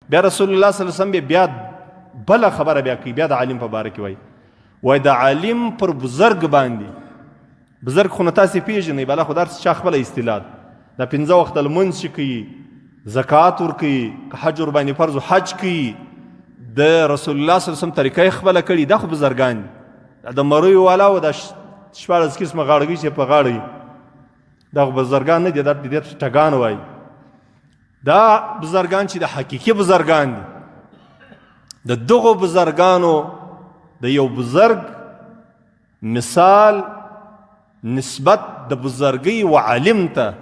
بیا رسول الله صلی الله علیه وسلم بیا بله خبره بیا کوي، بیا د عالم په باره کې وایي د عالم پر بزرګ باندې، بزرګ خو نو تاسې پېژنئ، بله خو دا چا خپله اصطلاح ده، دا 5 وخته لمونځ چې کوي، زکات ورکوي، که حج ورباندې فرض و حج کوي، د رسول الله صلی الله علیه وسلم طریقه یې خپله کړي، دا خو بزرګان دي. د مرویو والا و دا 14 قسمه غاړګۍ چې په غاړه وي، دا خو بزرګان نه دي، دا د دې ټګان وایي. دا بزرګان چې د حقیقي بزرګان دي، د دغو بزرګانو د یو بزرګ مثال نسبت د بزرګۍ و عالم ته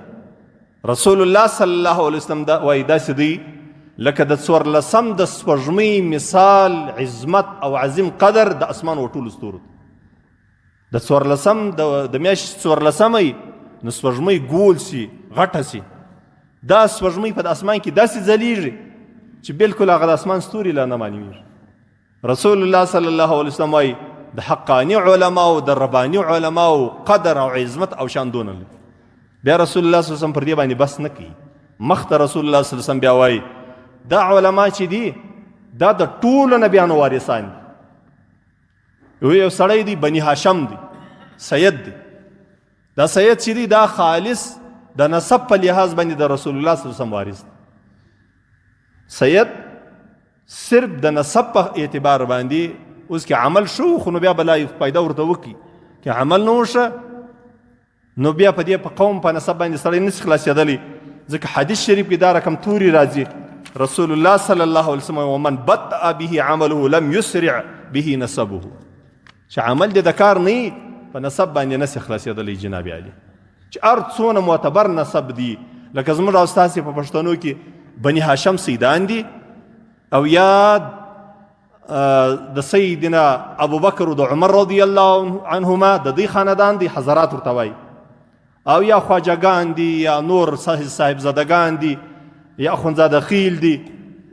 رسول الله صلی الله علیه وسلم وایي داسې دی لکه د 14 د سپوږمۍ مثال عظمت او عظیم قدر د اسمان و ټولو ستورو. د 14 د میاشتې 14 نو سپوږمۍ ګول سي، غټه سي، دا سپوږمۍ په د اسمان کې داسې ځلیږي چې بالکل هغه د اسمان ستوري لا نه معلومیږي. رسول الله صلی الله علیه وسلم وایي د حقاني علماو د رباني علماو قدر او عظمت او شان دونه لري. بیا رسول الله صلی الله علیه وسلم پر دې باندې بس نه کوي، مخته رسول الله صلی الله علیه وسلم بیا وایي دا علما چې دي دا د ټولو نبیانو وارثان دي. یو سړی دی بني هاشم دی، سید دی، دا سید چې دی دا خالص د نسب په لحاظ باندې د رسول الله صلی الله علیه وسلم وارث دی. سید صرف د نسب په اعتبار باندې اوس کې عمل شو خو نو بیا بلا پیدا ورته وکړي، که عمل نه وشه نو بیا په دې په قوم په نسب باندې سړی نشي خلاصېدلی. ځکه حدیث شریف کې دا رقم توري راځي، رسول الله صلی الله علیه وسلم ومن بطأ به عمله لم يسرع به نسبه، چې عمل دې د کار نه په نسب باندې نشي خلاصېدلی. جناب علی چې هر څونه معتبر نسب دي، لکه زموږ او ستاسې په پښتنو کې بني هاشم سیدان دي، او یا د سیدنا ابوبکر او د عمر رضی الله عنهما د دې خاندان دي، حضرات ورته وایي، او یا خواجګان دي، یا نور صاحبزادګان دي، یا اخوندزاده خیل دي،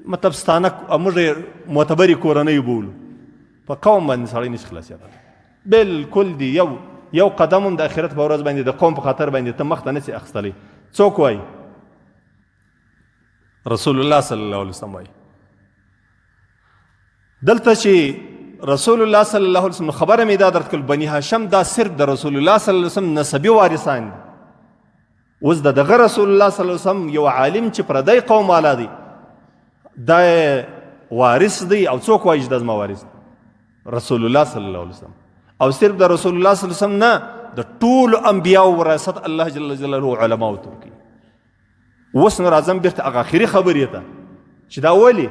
مطلب ستانه موږ معتبرې کورنۍ بولو. په قوم باندې سړی نشي خلاصېدلی بالکل دي. یو قدم هم د آخرت په ورځ باندې د قوم په خاطر باندې ته مخته نشي اخیستلی. څوک وایي؟ رسول الله صلی الله علیه وسلم وایي. دلته چې رسول الله صلی الله علیه وسلم خبره مې دا درته کړل بني هاشم دا صرف د رسول الله صلی الله علیه وسلم نسبي وارثان دي. اوس دغه رسول الله صلی الله علیه وسلم یو عالم چې پردی قوم والا دی دا وارث دی، او څوک وایي چې دا زما وارث دی؟ رسول الله صلی الله علیه وسلم. او صرف د رسول الله صلی الله علیه وسلم نه، د ټولو انبیاو وراثت الله جل جلاله علماو ته ورکوي. اوس نو راځم بیرته هغه اخري خبرې ته چې دا ولې؟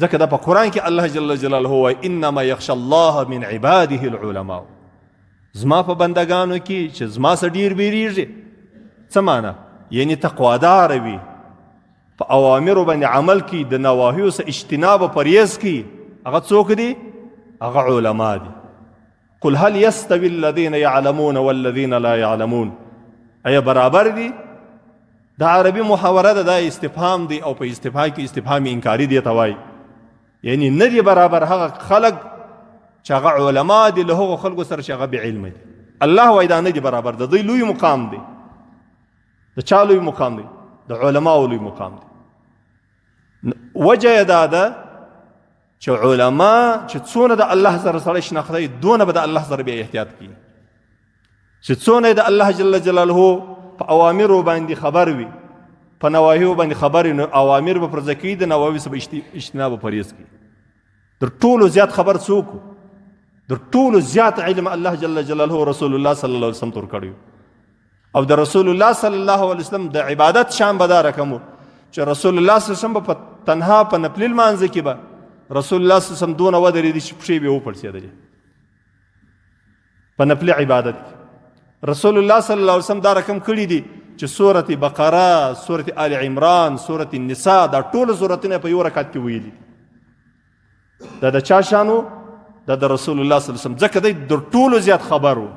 ځکه دا په قرآن کې الله جل جلاله وایي انما یخشى الله من عباده العلماء، زما په بندگانو کې چې زما څخه ډېر بیریږي. څه معنا؟ یعنی تقوادار وي، په اوامرو باندې عمل کوي، د نواهیو څخه اجتناب او پرهیز کوي. هغه څوک دي؟ هغه علما دي. قل هل يستوي الذين يعلمون والذين لا يعلمون، ایا برابر دي؟ دا عربي محاوره ده، دا استفهام دی، او په استفهام کې استفهام انکاري دی ته وایي، یعنی نه دي برابر هغه خلق چې هغه علما دي له هغو خلکو سره چې هغه بې علمه دي. الله وایي دا نه دي برابر، د دوی لوی مقام دی. د چا لوی مقام دی؟ د علماو لوی مقام دی. وجه یې دا ده چې علما چې څونه د الله سره سړی شناختی دونه به د الله سره بیا احتیاط کوي، چې څونه د الله جل جلاله په اوامرو باندې خبر وي، په نواهیو باندې خبر وي، نو اوامر به پرځه کوي، د نواهیو څخه اجتناب او پرهیز کوي. در ټولو زیات خبر څوک؟ در ټولو زیات علم الله جل جلاله رسول الله صلی الله علیه وسلم ته ورکړی. او د رسول الله صلی الله علیه وسلم د عبادت شان به دا رقم و چې رسول الله صلی الله علیه وسلم په تنها په نفلي لمانځه کې به رسول الله صلی الله علیه وسلم دونه ودرېدي چې پښې به یې وپړسېدلې په نفلي عبادت کې. رسول الله صلی الله علیه وسلم دا رقم کړي دي چې سورة بقره، سورة آل عمران، سورة النساء، دا ټول سورتونه په یو رکعت کې ویلي. دا د چا شانو؟ دا د رسول الله صلی الله علیه وسلم، ځکه دی د ټولو زیات خبر و.